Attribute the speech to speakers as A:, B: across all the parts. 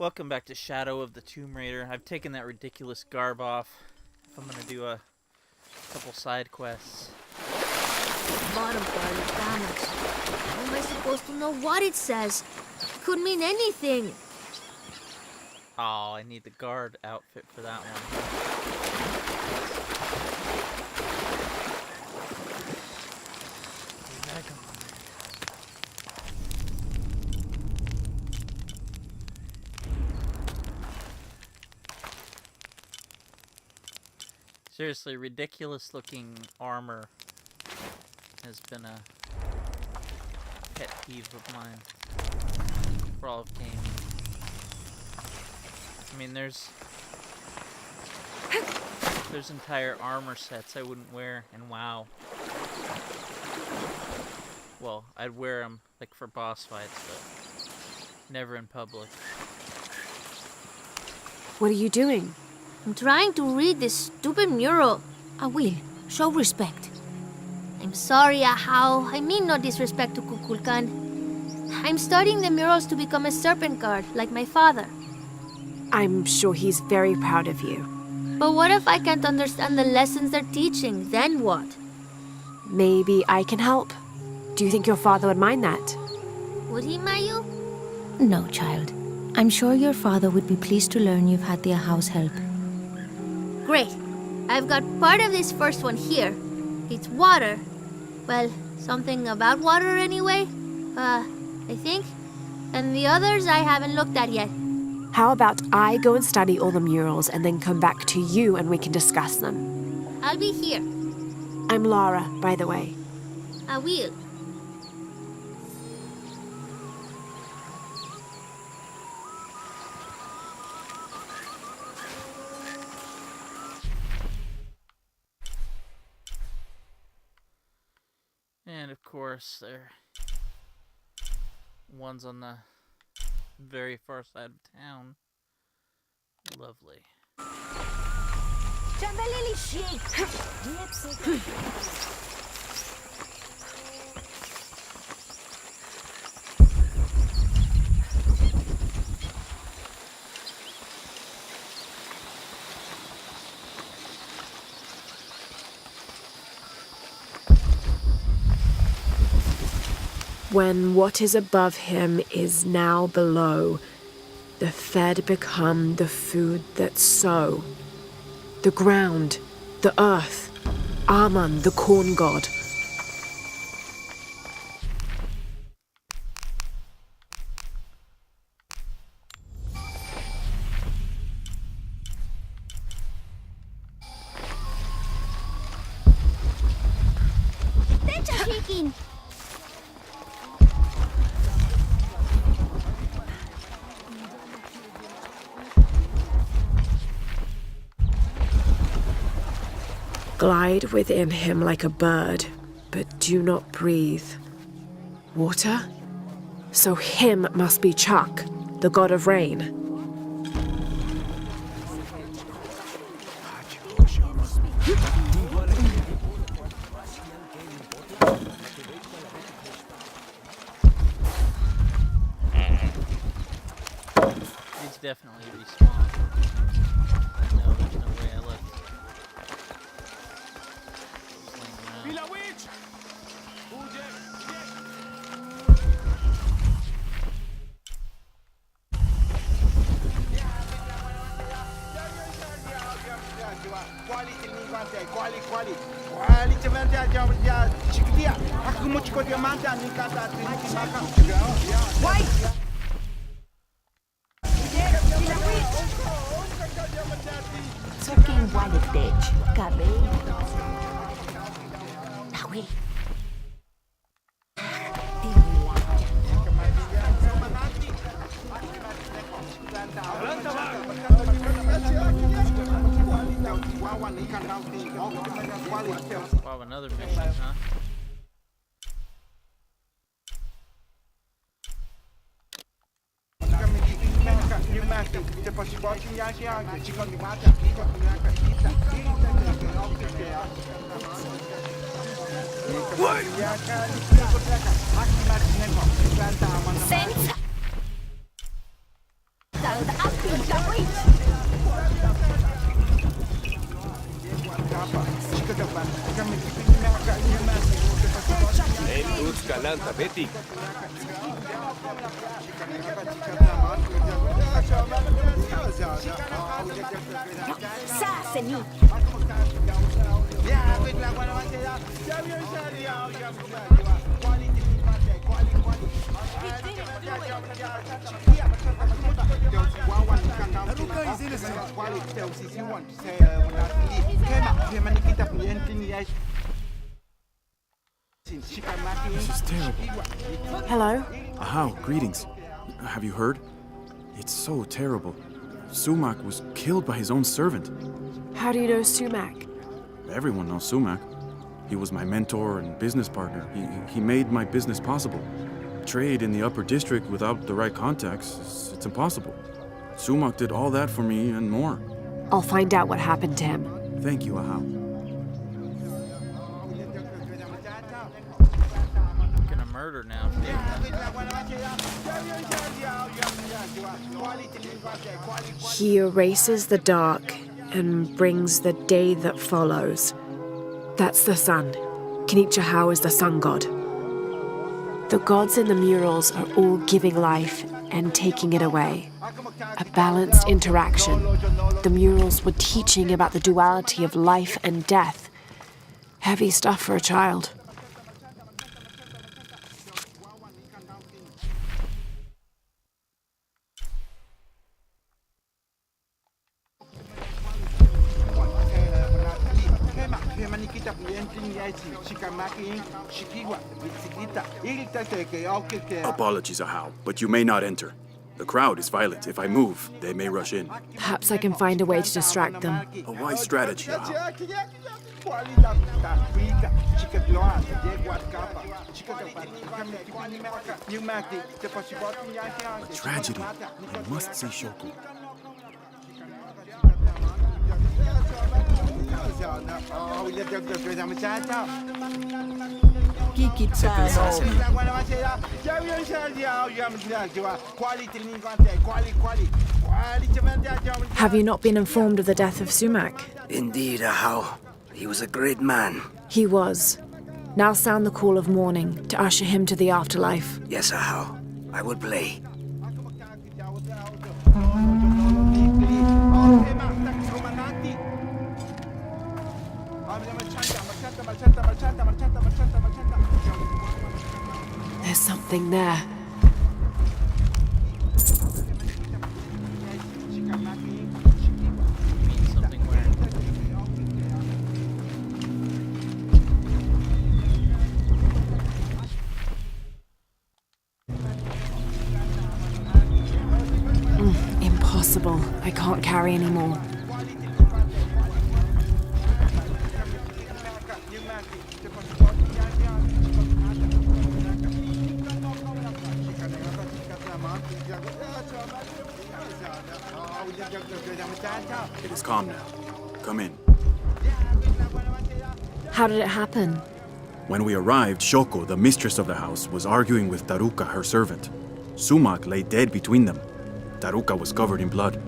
A: Welcome back to Shadow of the Tomb Raider. I've taken that ridiculous garb off. I'm gonna do a couple side quests.
B: Bottom part is damaged. How am I supposed to know what it says? It could mean anything.
A: Oh, I need the guard outfit for that one. Seriously, ridiculous looking armor has been a pet peeve of mine for all of gaming. I mean, there's entire armor sets I wouldn't wear in WoW. Well, I'd wear them like for boss fights, but never in public.
C: What are you doing?
B: I'm trying to read this stupid mural.
C: I will. Show respect.
B: I'm sorry, Ahau. I mean no disrespect to Kukulkan. I'm studying the murals to become a serpent guard, like my father.
C: I'm sure he's very proud of you.
B: But what if I can't understand the lessons they're teaching? Then what?
C: Maybe I can help. Do you think your father would mind that?
B: Would he, Mayu?
D: No, child. I'm sure your father would be pleased to learn you've had the house help.
B: Great. I've got part of this first one here. It's water. Well, something about water anyway. I think. And the others I haven't looked at yet.
C: How about I go and study all the murals and then come back to you and we can discuss them?
B: I'll be here.
C: I'm Lara, by the way.
B: I will.
A: And of course, there one's on the very far side of town. Lovely.
C: When what is above him is now below, the fed become the food that sow. The ground, the earth, Aman, the corn god. Glide within him like a bird, but do not breathe. Water? So him must be Chuck, the god of rain.
A: These definitely respawn. No, there's no way I left.
D: Fucking wallet bitch. Gabi. Nawi.
A: Wow, another mission, huh?
D: Senza.
E: Santa Betty.
F: Taruka is innocent. This is terrible.
C: Hello?
F: Ahau, greetings. Have you heard? It's so terrible. Sumac was killed by his own servant.
C: How do you know Sumac?
F: Everyone knows Sumac. He was my mentor and business partner. He made my business possible. Trade in the upper district without the right contacts, it's impossible. Sumac did all that for me and more.
C: I'll find out what happened to him.
F: Thank you, Ahau.
A: Gonna murder now.
C: He erases the dark and brings the day that follows. That's the sun. Kinichahau is the sun god. The gods in the murals are all giving life and taking it away. A balanced interaction. The murals were teaching about the duality of life and death. Heavy stuff for a child.
F: Apologies, Ahau, but you may not enter. The crowd is violent. If I move, they may rush in.
C: Perhaps I can find a way to distract them.
F: A wise strategy, Ahau. A tragedy. I must say Shoko.
C: Have you not been informed of the death of Sumac?
G: Indeed, Ahau. He was a great man.
C: He was. Now sound the call of mourning to usher him to the afterlife.
G: Yes, Ahau. I will play.
C: There's something there.
A: Means something where?
C: Impossible. I can't carry anymore.
F: It is calm now. Come in.
C: How did it happen?
F: When we arrived, Shoko, the mistress of the house, was arguing with Taruka, her servant. Sumac lay dead between them. Taruka was covered in blood.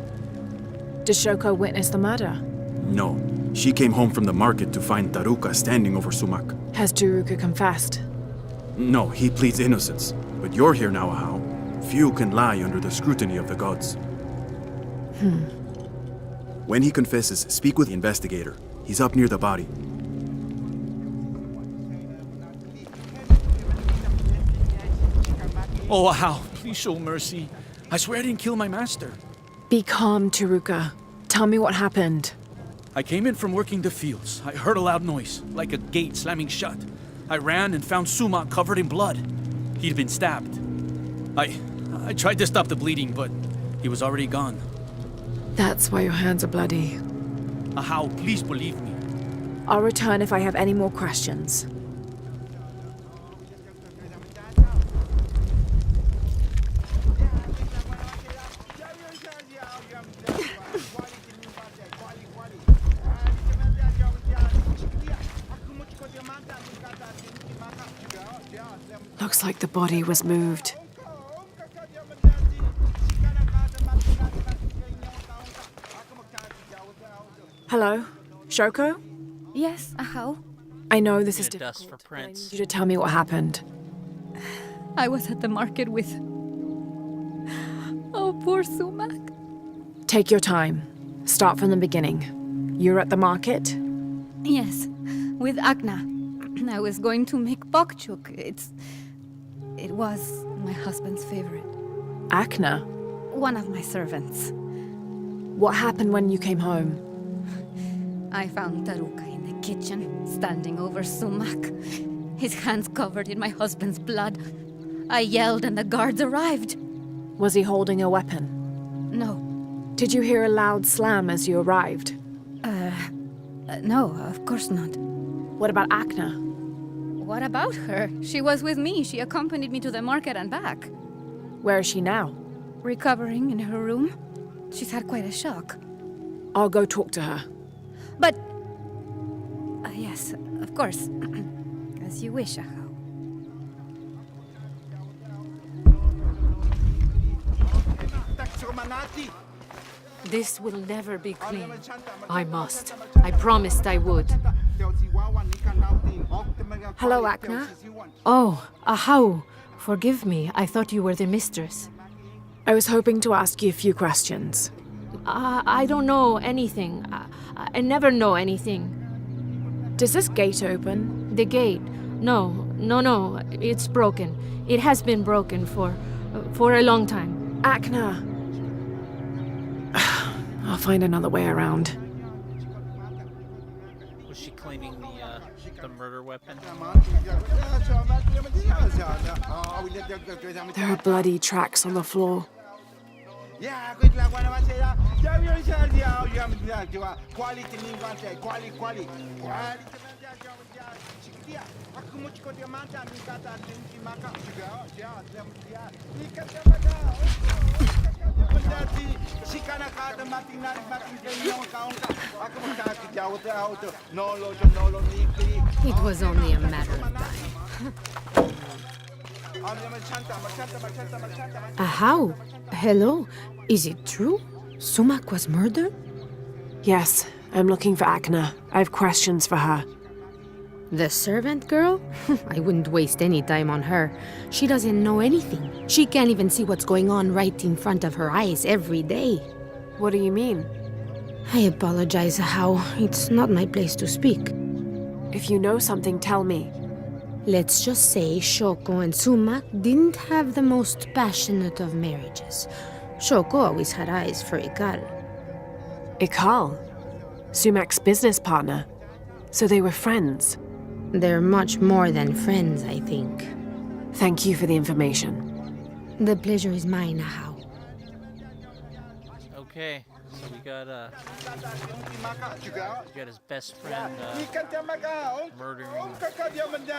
C: Did Shoko witness the murder?
F: No. She came home from the market to find Taruka standing over Sumac.
C: Has Taruka confessed?
F: No, he pleads innocence. But you're here now, Ahau. Few can lie under the scrutiny of the gods. When he confesses, speak with the investigator. He's up near the body.
H: Oh, Ahau, please show mercy. I swear I didn't kill my master.
C: Be calm, Taruka. Tell me what happened.
H: I came in from working the fields. I heard a loud noise, like a gate slamming shut. I ran and found Sumac covered in blood. He'd been stabbed. I tried to stop the bleeding, but he was already gone.
C: That's why your hands are bloody.
H: Ahau, please believe me.
C: I'll return if I have any more questions. Looks like the body was moved. Hello? Shoko?
D: Yes, Ahau?
C: I know this is
A: Need a dust
C: difficult,
A: for
C: but I
A: prints.
C: need you to tell me what happened.
E: I was at the market with... Oh, poor Sumac.
C: Take your time. Start from the beginning. You're at the market?
E: Yes, with Akna. I was going to make bokchuk. It was my husband's favorite.
C: Akna?
E: One of my servants.
C: What happened when you came home?
E: I found Taruka in the kitchen, standing over Sumac. His hands covered in my husband's blood. I yelled and the guards arrived.
C: Was he holding a weapon?
E: No.
C: Did you hear a loud slam as you arrived?
E: No, of course not.
C: What about Akna?
E: What about her? She was with me. She accompanied me to the market and back.
C: Where is she now?
E: Recovering in her room. She's had quite a shock.
C: I'll go talk to her.
E: But... yes, of course. As you wish, Ahau.
I: This will never be clean. I must. I promised I would.
C: Hello, Akna.
I: Oh, Ahau. Forgive me. I thought you were the mistress.
C: I was hoping to ask you a few questions.
I: I don't know anything. I never know anything.
C: Does this gate open?
I: The gate? No. It's broken. It has been broken for a long time.
C: Akna! I'll find another way around.
A: Was she cleaning the murder weapon?
C: There are bloody tracks on the floor.
I: It was only a matter of time. Ahau, hello. Is it true? Sumac was murdered?
C: Yes, I'm looking for Akna. I have questions for her.
I: The servant girl? I wouldn't waste any time on her. She doesn't know anything. She can't even see what's going on right in front of her eyes every day.
C: What do you mean?
I: I apologize, Ahau. It's not my place to speak.
C: If you know something, tell me.
I: Let's just say Shoko and Sumac didn't have the most passionate of marriages. Shoko always had eyes for Ikal.
C: Ikal? Sumac's business partner. So they were friends.
I: They're much more than friends, I think.
C: Thank you for the information.
I: The pleasure is mine, Ahau.
A: Okay, so we got his best friend murdering him, killed his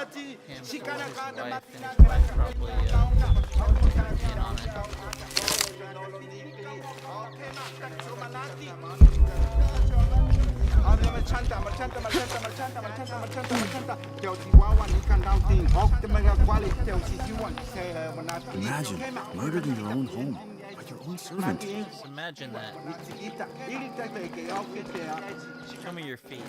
A: wife, and his wife probably in on
F: Imagine, murdered in your own home, by your own servant.
A: Just imagine that. Show me your feet.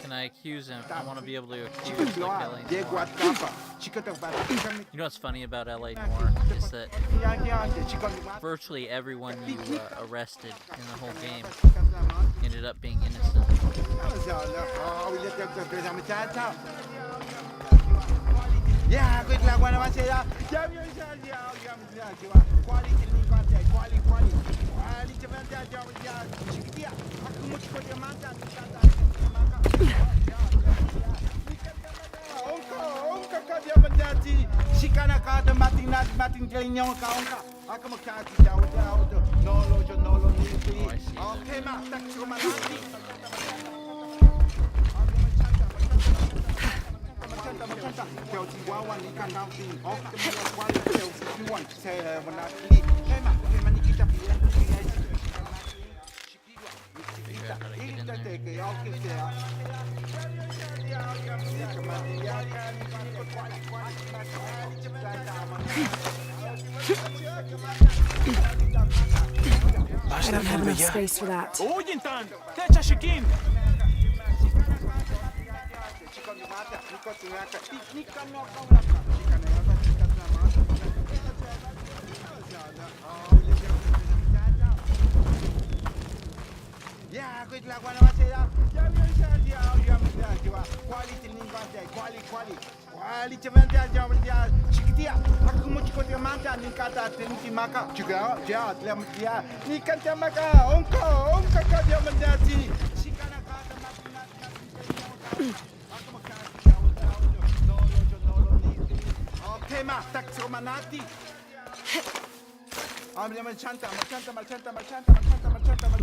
A: Can I accuse him? I want to be able to accuse like LA Noire. You know what's funny about LA Noire is that virtually everyone you arrested in the whole game ended up being innocent. Figure out how to get in there.
C: I don't have enough space for that.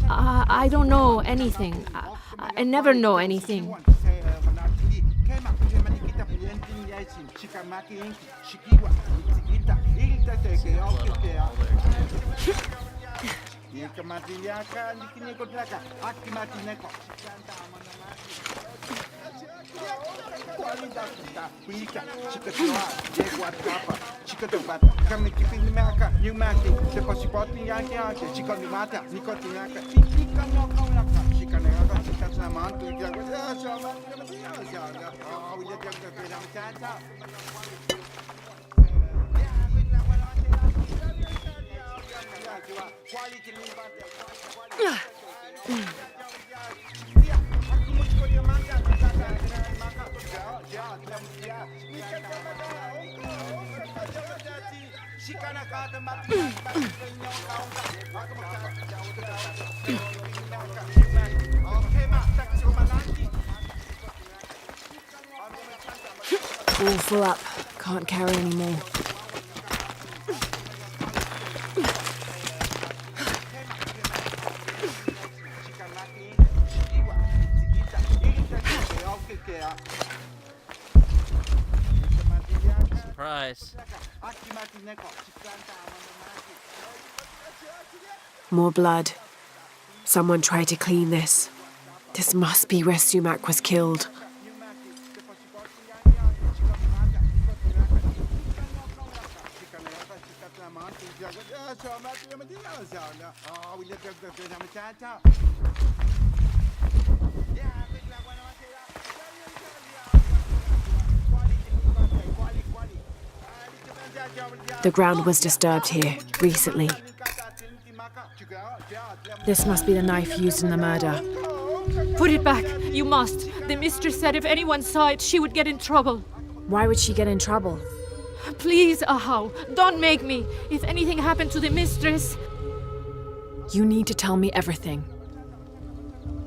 C: I don't know anything. I never know anything. All full up. Can't carry any more.
A: Surprise.
C: More blood. Someone tried to clean this. This must be where Sumac was killed. The ground was disturbed here recently. This must be the knife used in the murder.
J: Put it back. You must. The mistress said if anyone saw it, she would get in trouble.
C: Why would she get in trouble?
J: Please, Ahau, don't make me. If anything happened to the mistress...
C: You need to tell me everything.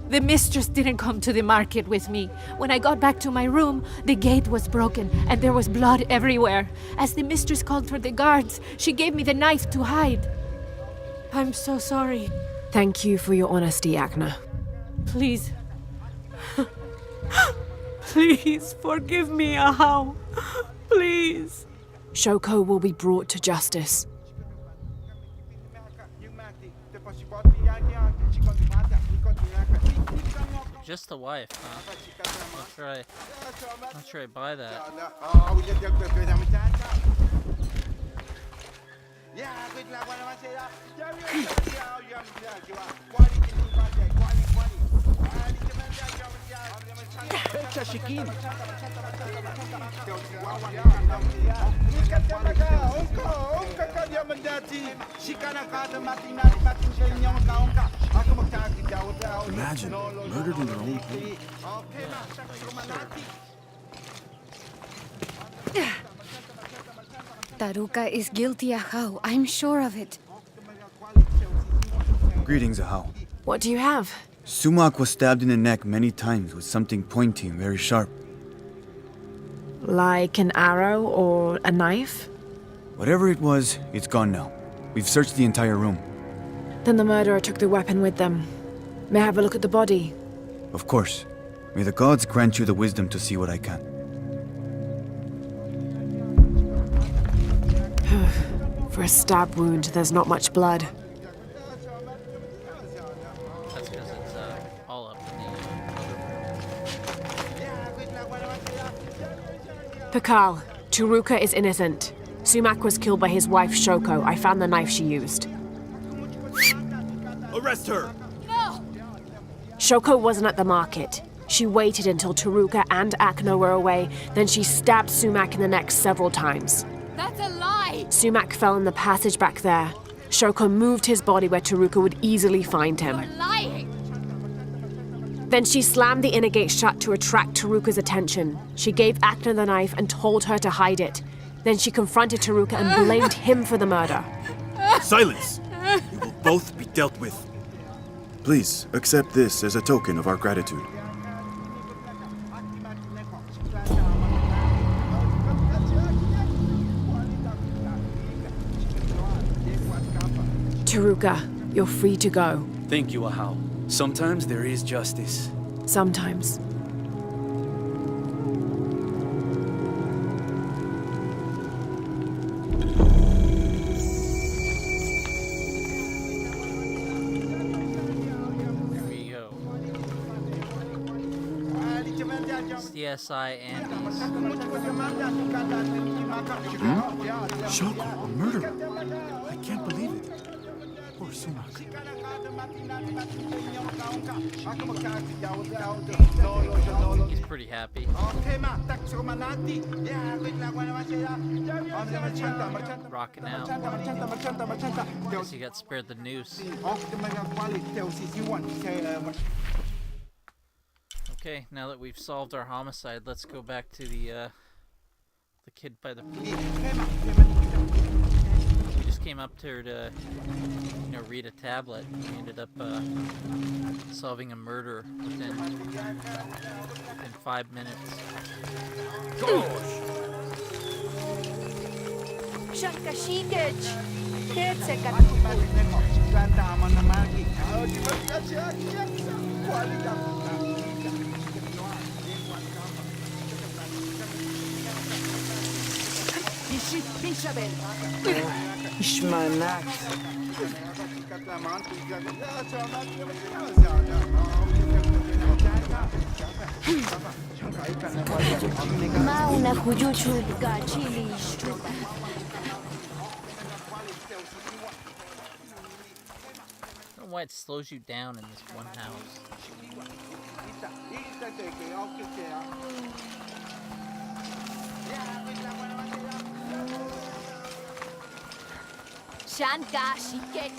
J: The mistress didn't come to the market with me. When I got back to my room, the gate was broken and there was blood everywhere. As the mistress called for the guards, she gave me the knife to hide. I'm so sorry.
C: Thank you for your honesty, Agna.
J: Please. Please forgive me, Ahau. Please.
C: Shoko will be brought to justice.
A: Just the wife, huh? Not sure I buy that.
F: Imagine, murdered in their own home.
E: Taruka is guilty, Ahau. I'm sure of it.
K: Greetings, Ahau.
C: What do you have?
K: Sumac was stabbed in the neck many times with something pointy and very sharp.
C: Like an arrow or a knife?
K: Whatever it was, it's gone now. We've searched the entire room.
C: Then the murderer took the weapon with them. May I have a look at the body?
K: Of course. May the gods grant you the wisdom to see what I can.
C: For a stab wound, there's not much blood.
A: That's because it's all up in the...
C: Pakal, Taruka is innocent. Sumac was killed by his wife Shoko. I found the knife she used.
F: Arrest her!
E: No!
C: Shoko wasn't at the market. She waited until Taruka and Akno were away, then she stabbed Sumac in the neck several times.
E: That's a lie!
C: Sumac fell in the passage back there. Shoko moved his body where Taruka would easily find him.
E: You're lying!
C: Then she slammed the inner gate shut to attract Taruka's attention. She gave Akna the knife and told her to hide it. Then she confronted Taruka and blamed him for the murder.
F: Silence! You will both be dealt with.
K: Please, accept this as a token of our gratitude.
C: Taruka, you're free to go.
H: Thank you, Ahau. Sometimes there is justice.
C: Sometimes.
A: Here we go. CSI Andes.
F: Shoko, a murderer. I can't believe it. Poor Sumac.
A: He's pretty happy. Rocking out. Guess he got spared the noose. Okay, now that we've solved our homicide, let's go back to the kid by the pool. We just came up to her to, read a tablet. We ended up solving a murder within 5 minutes. I don't know why it slows you down in this one house.
B: Shanka, shiket.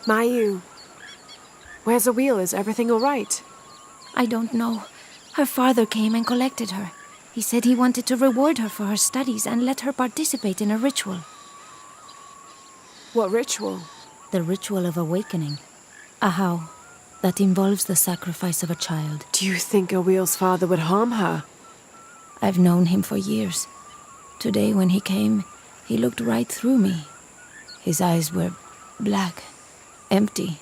C: Mayu, where's the wheel? Is everything all right?
D: I don't know. Her father came and collected her. He said he wanted to reward her for her studies and let her participate in a ritual.
C: What ritual?
D: The ritual of awakening. Ahau. That involves the sacrifice of a child.
C: Do you think Awil's father would harm her?
D: I've known him for years. Today when he came, he looked right through me. His eyes were black, empty.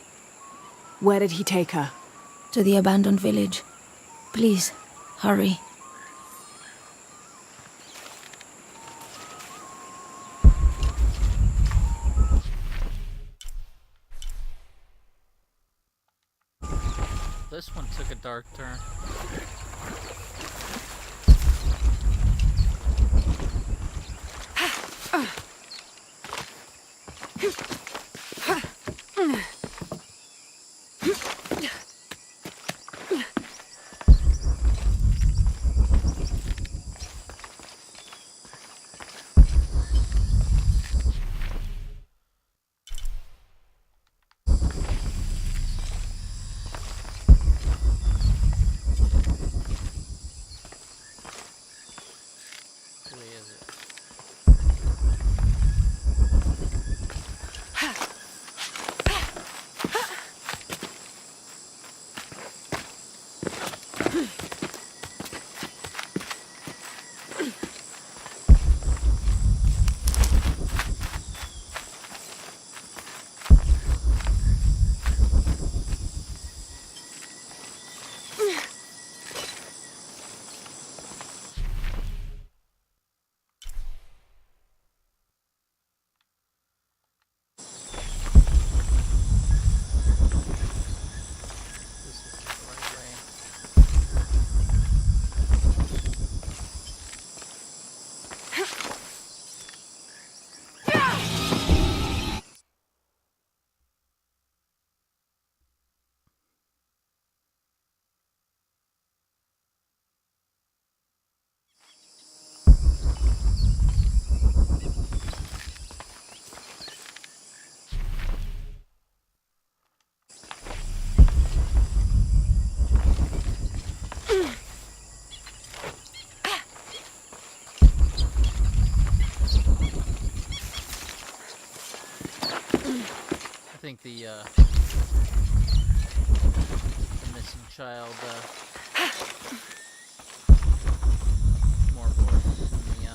C: Where did he take her?
D: To the abandoned village. Please, hurry.
A: This one took a dark turn. think the missing child more important than the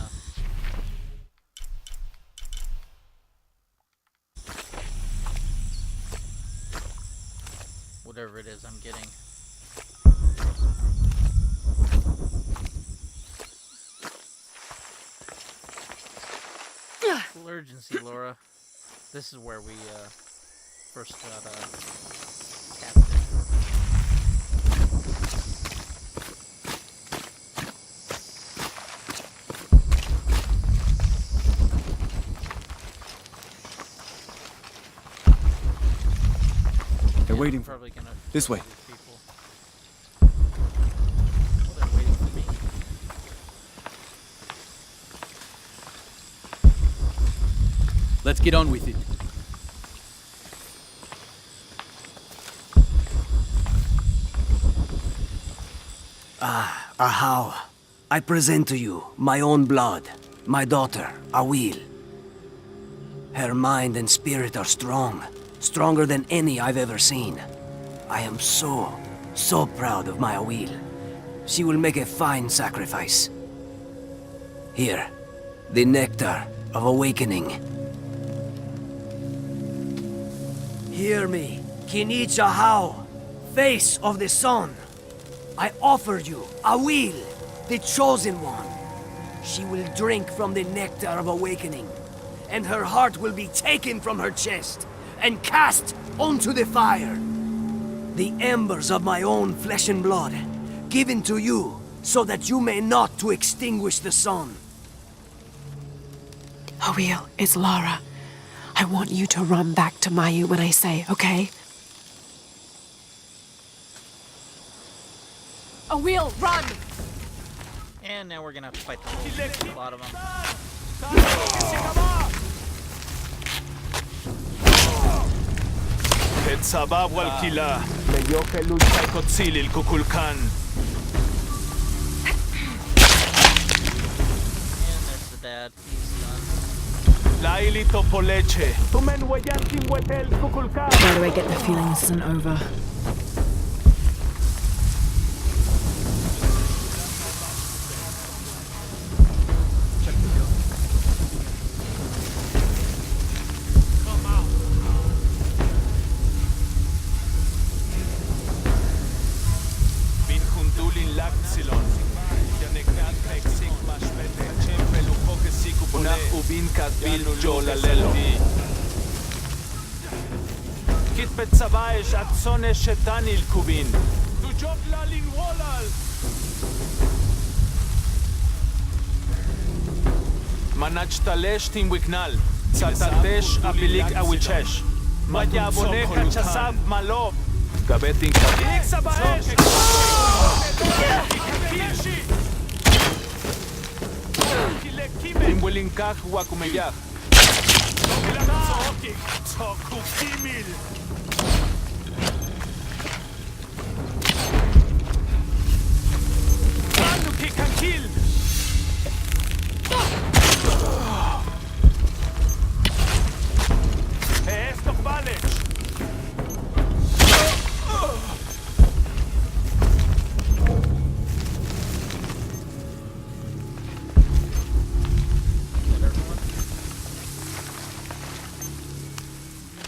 A: whatever it is I'm getting. Full urgency, Laura. This is where we first got captured.
K: They're waiting for
A: Probably gonna
K: this way.
A: these people. Well, they're waiting for me.
H: Let's get on with it.
G: Ahau, I present to you my own blood, my daughter, Awil. Her mind and spirit are strong, stronger than any I've ever seen. I am so proud of my Awil. She will make a fine sacrifice. Here, the nectar of awakening. Hear me, Kinich Ahau, face of the sun. I offer you Awil, the chosen one. She will drink from the nectar of awakening, and her heart will be taken from her chest and cast onto the fire. The embers of my own flesh and blood, given to you so that you may not to extinguish the sun.
C: Awil, it's Lara. I want you to run back to Mayu when I say, okay?
J: Awil, run!
A: And now we're gonna have to fight the whole lot of them.
L: السباب والكلا ليوكلوا الكوتسيل الكوكولكان.
A: And there's the dad. He's done.
L: Laili topoleche. Tumen wayantim wetel kukulkan.
C: Why do I get the feeling this isn't over?
L: Kit betsavaish atzone shetanil kubin. Tu job lalin wolal. Manach talesh tim wignal. Satatesh abilik awichesh. Maya bonecha chasav malo. Gabetin kabik sabaesh. Im wilinkach wakumeyach.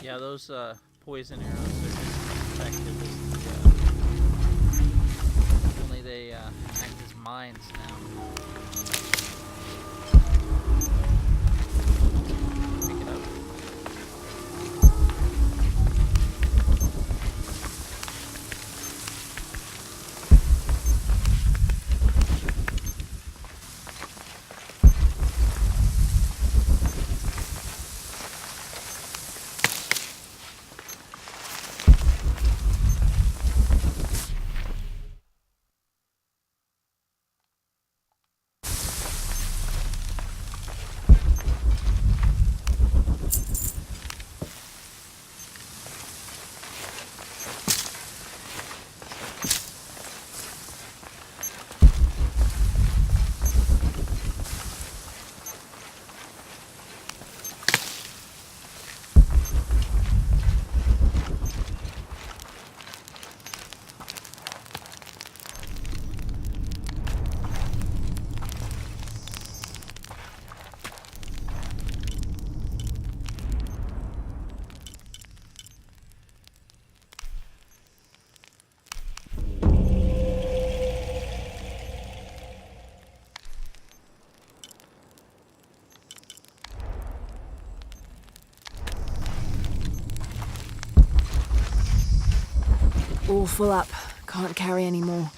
A: Yeah, those poison arrows are just effective as only they act as mines now. Pick it up.
C: All full up. Can't carry any more.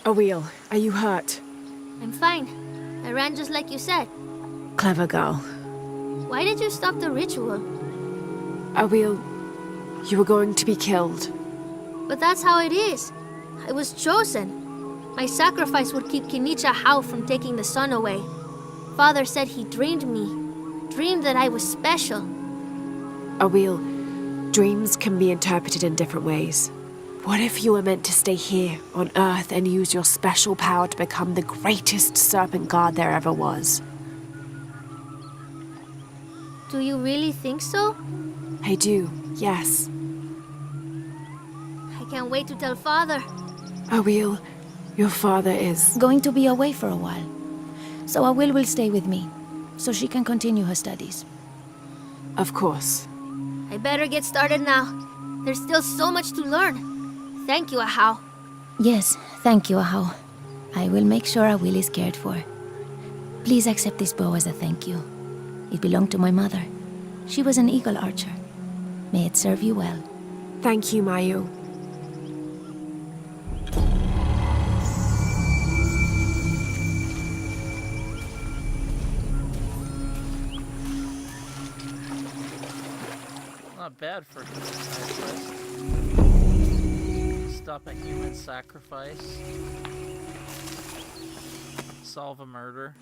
C: Awil, are you hurt?
B: I'm fine. I ran just like you said.
C: Clever girl.
B: Why did you stop the ritual?
C: Awil, you were going to be killed.
B: But that's how it is. I was chosen. My sacrifice would keep Kinicha Hao from taking the sun away. Father said he dreamed me. Dreamed that I was special.
C: Awil, dreams can be interpreted in different ways. What if you were meant to stay here, on Earth, and use your special power to become the greatest serpent guard there ever was?
B: Do you really think so?
C: I do, yes.
B: I can't wait to tell Father.
C: Awil, your father is...
D: Going to be away for a while. So Awil will stay with me, so she can continue her studies.
C: Of course.
B: I better get started now. There's still so much to learn. Thank you, Ahau.
D: Yes, thank you, Ahau. I will make sure Awil is cared for. Please accept this bow as a thank you. It belonged to my mother. She was an eagle archer. May it serve you well.
C: Thank you, Mayu.
A: Not bad for a sacrifice. Stop a human sacrifice. Solve a murder.